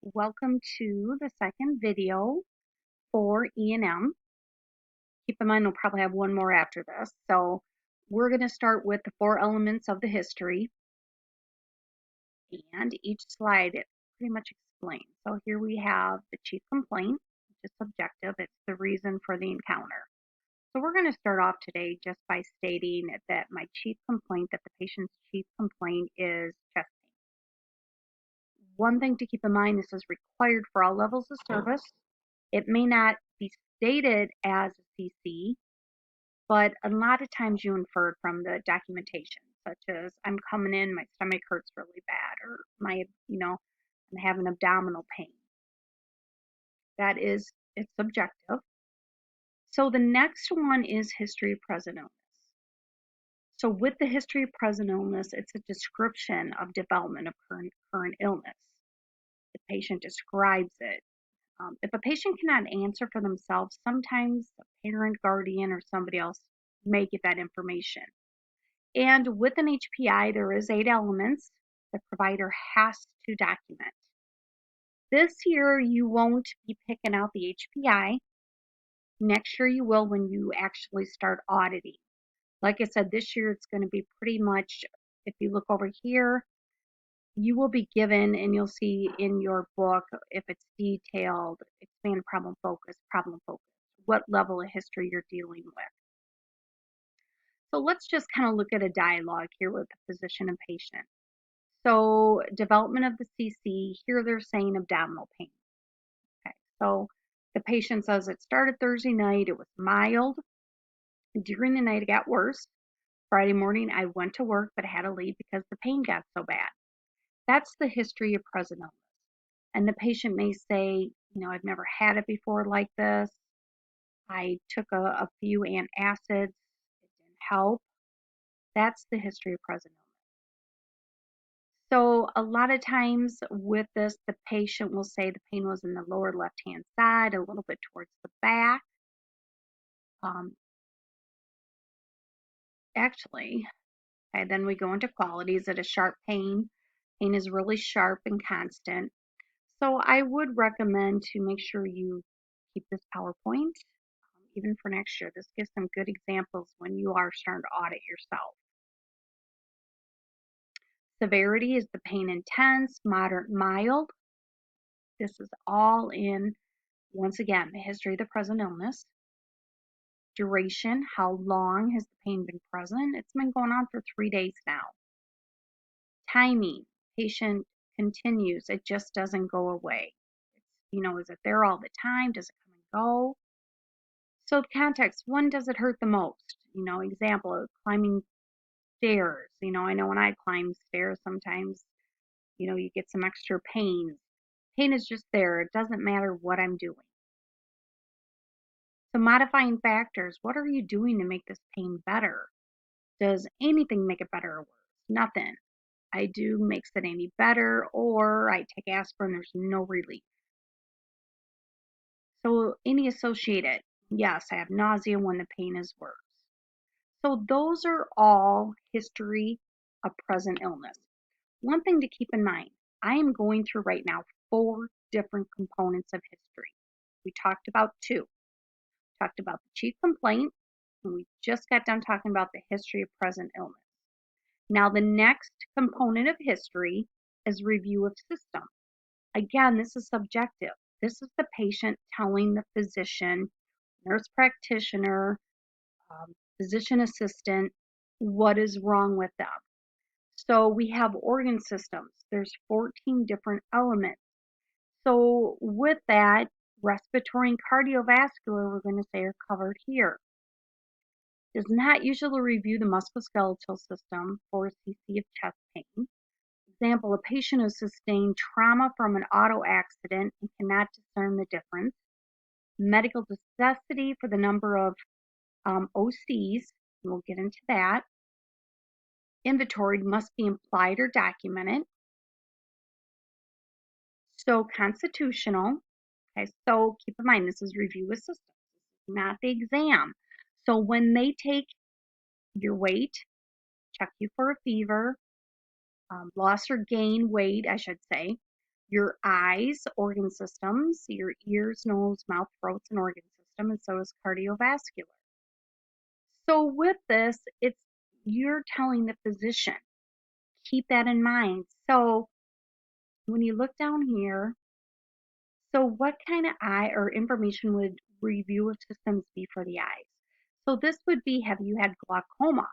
Welcome to the second video for E&M. Keep in mind we'll probably have one more after this. So we're going to start with the four elements of the history, and each slide it pretty much explains. So here we have the chief complaint, which is subjective. It's the reason for the encounter. So we're going to start off today just by stating that the patient's chief complaint is chest pain. One thing to keep in mind, this is required for all levels of service. It may not be stated as a CC, but a lot of times you infer it from the documentation, such as I'm coming in, my stomach hurts really bad, or I'm having abdominal pain. It's subjective. So the next one is history of present illness. So with the history of present illness, it's a description of development of current illness. The patient describes it. If a patient cannot answer for themselves, sometimes a parent, guardian, or somebody else may get that information. And with an HPI, there is 8 elements the provider has to document. This year, you won't be picking out the HPI. Next year, you will when you actually start auditing. Like I said, this year it's going to be pretty much, if you look over here, you will be given, and you'll see in your book, if it's detailed, expand problem focus, what level of history you're dealing with. So let's just kind of look at a dialogue here with the physician and patient. So development of the CC, here they're saying abdominal pain. Okay, so the patient says it started Thursday night, it was mild. During the night it got worse. Friday morning I went to work but had to leave because the pain got so bad. That's the history of present illness. And the patient may say, I've never had it before like this. I took a few antacids, it didn't help. That's the history of present illness. So a lot of times with this, the patient will say the pain was in the lower left-hand side, a little bit towards the back. Actually, okay, then we go into qualities. It a sharp pain? Pain is really sharp and constant. So I would recommend to make sure you keep this PowerPoint, even for next year. This gives some good examples when you are starting to audit yourself. Severity, is the pain intense, moderate, mild? This is all in, once again, the history of the present illness. Duration, how long has the pain been present? It's been going on for 3 days now. Timing, patient continues, it just doesn't go away. Is it there all the time? Does it come and go? So context, when does it hurt the most? Example, climbing stairs. I know when I climb stairs, sometimes, you get some extra pain. Pain is just there. It doesn't matter what I'm doing. So modifying factors, what are you doing to make this pain better? Does anything make it better or worse? Nothing. I do makes it any better, or I take aspirin, there's no relief. So any associated, yes, I have nausea when the pain is worse. So those are all history of present illness. One thing to keep in mind, I am going through right now 4 different components of history. We talked about 2. We talked about the chief complaint, and we just got done talking about the history of present illness. Now the next component of history is review of system. Again, this is subjective. This is the patient telling the physician, nurse practitioner, physician assistant, what is wrong with them. So we have organ systems. There's 14 different elements. So with that, respiratory and cardiovascular, we're going to say, are covered here. Does not usually review the musculoskeletal system for CC of chest pain. Example, a patient who sustained trauma from an auto accident and cannot discern the difference. Medical necessity for the number of OCs, we'll get into that. Inventoried must be implied or documented. So constitutional, okay, so keep in mind this is review of systems, not the exam. So when they take your weight, check you for a fever, loss or gain weight, I should say, your eyes, organ systems, your ears, nose, mouth, throats, and organ system, and so is cardiovascular. So with this, you're telling the physician, keep that in mind. So when you look down here, so what kind of eye or information would review of systems be for the eyes? So this would be, have you had glaucoma,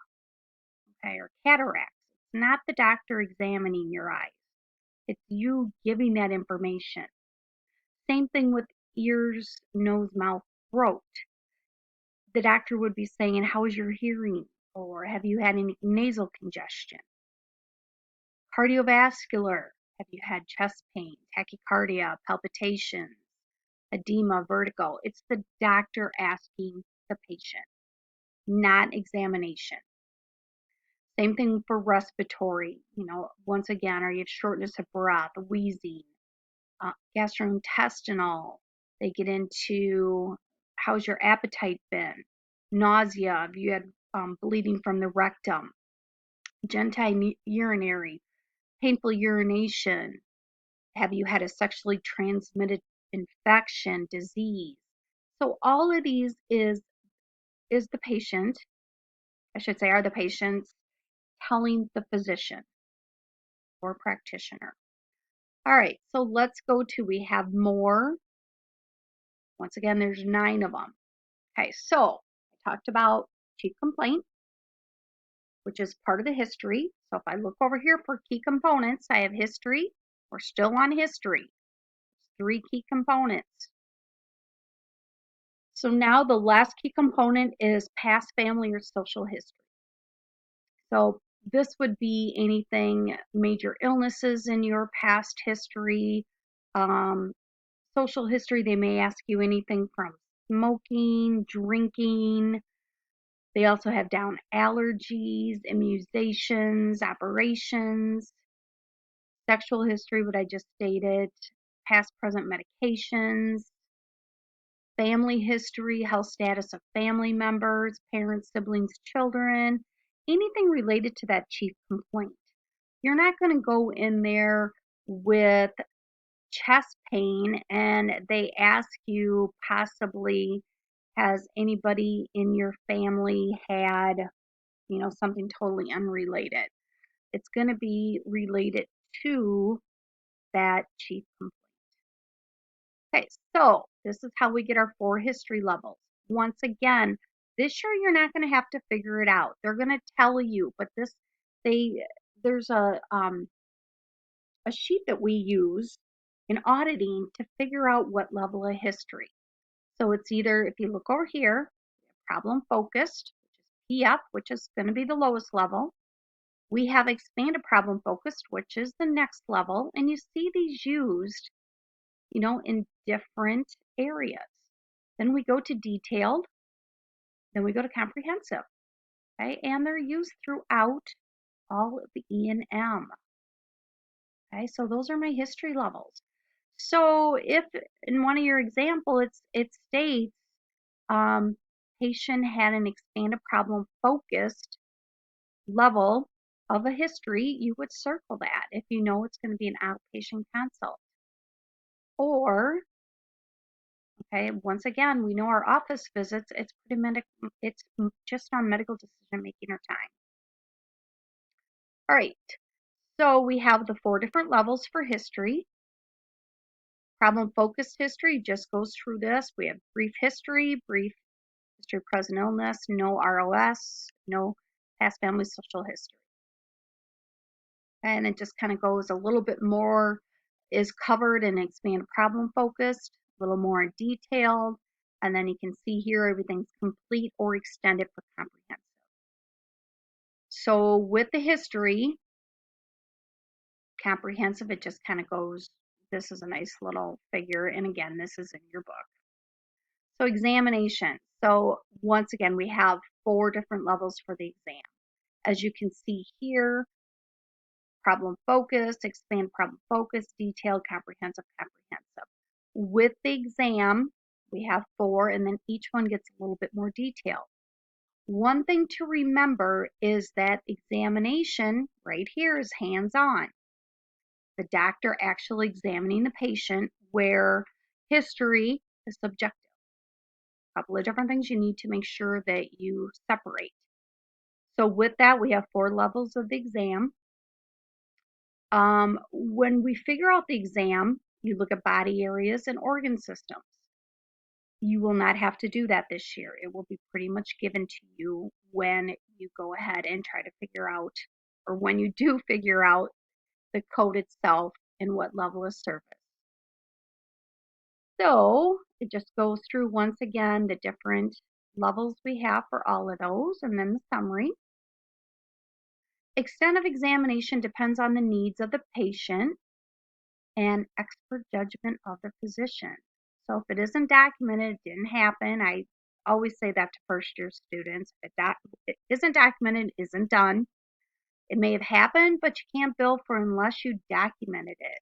okay, or cataracts? It's not the doctor examining your eyes. It's you giving that information. Same thing with ears, nose, mouth, throat. The doctor would be saying, how is your hearing? Or have you had any nasal congestion? Cardiovascular, have you had chest pain, tachycardia, palpitations, edema, vertigo? It's the doctor asking the patient, not examination. Same thing for respiratory. Once again, are you have shortness of breath, wheezing, gastrointestinal? They get into how's your appetite been, nausea, have you had bleeding from the rectum, genitourinary, painful urination, have you had a sexually transmitted infection, disease? So all of these is the patient, I should say, are the patients telling the physician or practitioner. All right, so let's go to, we have more. Once again, there's 9 of them. Okay, so I talked about chief complaint, which is part of the history. So if I look over here for key components, I have history. We're still on history. 3 key components. So now the last key component is past family or social history. So this would be anything, major illnesses in your past history, social history. They may ask you anything from smoking, drinking. They also have down allergies, immunizations, operations, sexual history, what I just stated, past, present medications, family history, health status of family members, parents, siblings, children, anything related to that chief complaint. You're not going to go in there with chest pain and they ask you possibly, has anybody in your family had, something totally unrelated. It's going to be related to that chief complaint. Okay, so this is how we get our 4 history levels. Once again, this year you're not going to have to figure it out. They're going to tell you, but there's a sheet that we use in auditing to figure out what level of history. So it's either, if you look over here, problem focused, which is PF, which is going to be the lowest level. We have expanded problem focused, which is the next level, and you see these used, in different areas. Then we go to detailed, then we go to comprehensive, okay? And they're used throughout all of the E&M, okay? So those are my history levels. So if in one of your examples it states patient had an expanded problem focused level of a history, you would circle that if you know it's going to be an outpatient consult. Or, okay, once again, we know our office visits, it's just on medical decision making or time. All right, so we have the 4 different levels for history. Problem focused history just goes through this. We have brief history of present illness, no ROS, no past family social history. And it just kind of goes a little bit more, is covered and expand problem focused, a little more detailed. And then you can see here everything's complete or extended for comprehensive. So with the history, comprehensive, it just kind of goes, this is a nice little figure. And again, this is in your book. So examination. So once again, we have 4 different levels for the exam. As you can see here, problem focused, expand problem focused, detailed, comprehensive, comprehensive. With the exam, we have 4, and then each one gets a little bit more detailed. One thing to remember is that examination right here is hands-on. the doctor actually examining the patient, where history is subjective. A couple of different things you need to make sure that you separate. So with that, we have 4 levels of the exam. When we figure out the exam, you look at body areas and organ systems. You will not have to do that this year. It will be pretty much given to you when you go ahead and try to figure out, or when you do figure out the code itself and what level of service. So it just goes through once again the different levels we have for all of those, and then the summary. Extent of examination depends on the needs of the patient and expert judgment of the physician. So if it isn't documented, it didn't happen. I always say that to first year students. If it isn't documented, it isn't done. It may have happened, but you can't bill for unless you documented it.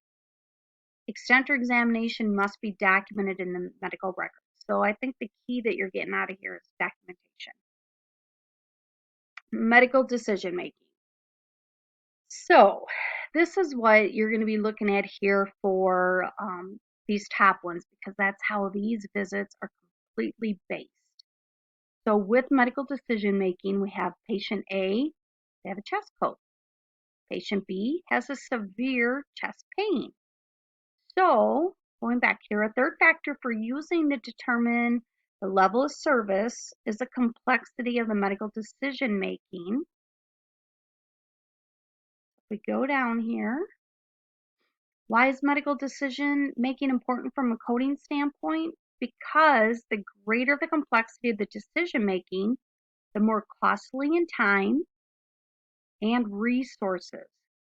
Extent or examination must be documented in the medical record. So I think the key that you're getting out of here is documentation. Medical decision making. So this is what you're going to be looking at here for these top ones, because that's how these visits are completely based. So with medical decision making, we have patient A, they have a chest cold. Patient B has a severe chest pain. So going back here, a third factor for using to determine the level of service is the complexity of the medical decision making. We go down here. Why is medical decision making important from a coding standpoint? Because the greater the complexity of the decision making, the more costly in time and resources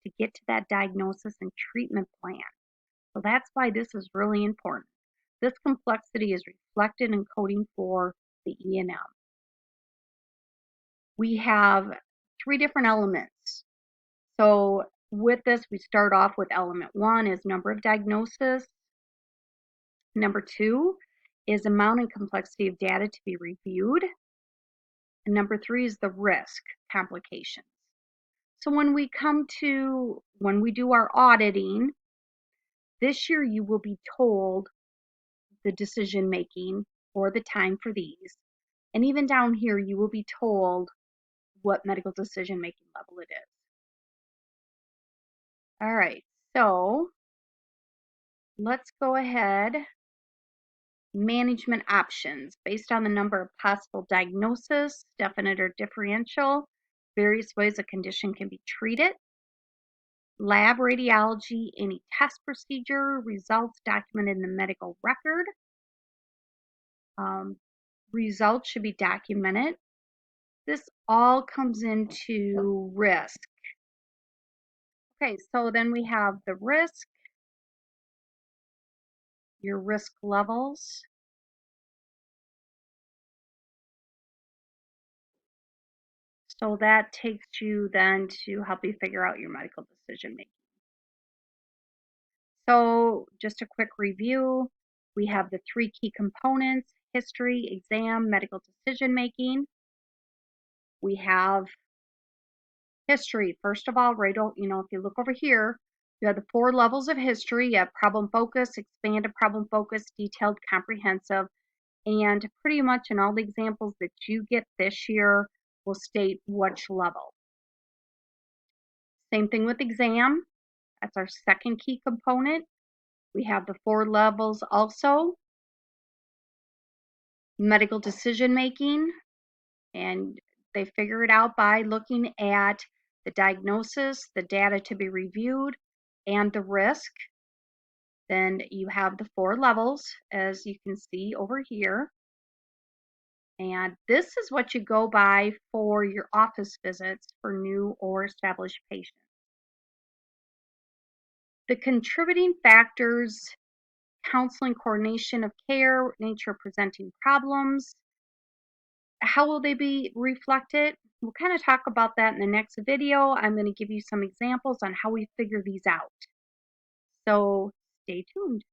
to get to that diagnosis and treatment plan. So that's why this is really important. This complexity is reflected in coding for the E&M. We have 3 different elements. So with this, we start off with element 1 is number of diagnosis. Number 2 is amount and complexity of data to be reviewed. And number 3 is the risk, complications. So when we do our auditing, this year you will be told the decision making or the time for these. And even down here, you will be told what medical decision making level it is. All right, so let's go ahead. Management options based on the number of possible diagnoses, definite or differential, various ways a condition can be treated. Lab radiology, any test procedure, results documented in the medical record. Results should be documented. This all comes into risk. Okay, so then we have the risk, your risk levels. So that takes you then to help you figure out your medical decision making. So just a quick review, we have the 3 key components: history, exam, medical decision making. We have history. First of all, right, if you look over here, you have the 4 levels of history. You have problem focus, expanded problem focus, detailed, comprehensive, and pretty much in all the examples that you get this year will state which level. Same thing with exam. That's our second key component. We have the 4 levels also. Medical decision making, and they figure it out by looking at the diagnosis, the data to be reviewed, and the risk. Then you have the 4 levels, as you can see over here. And this is what you go by for your office visits for new or established patients. The contributing factors: counseling, coordination of care, nature of presenting problems. How will they be reflected? We'll kind of talk about that in the next video. I'm going to give you some examples on how we figure these out. So stay tuned.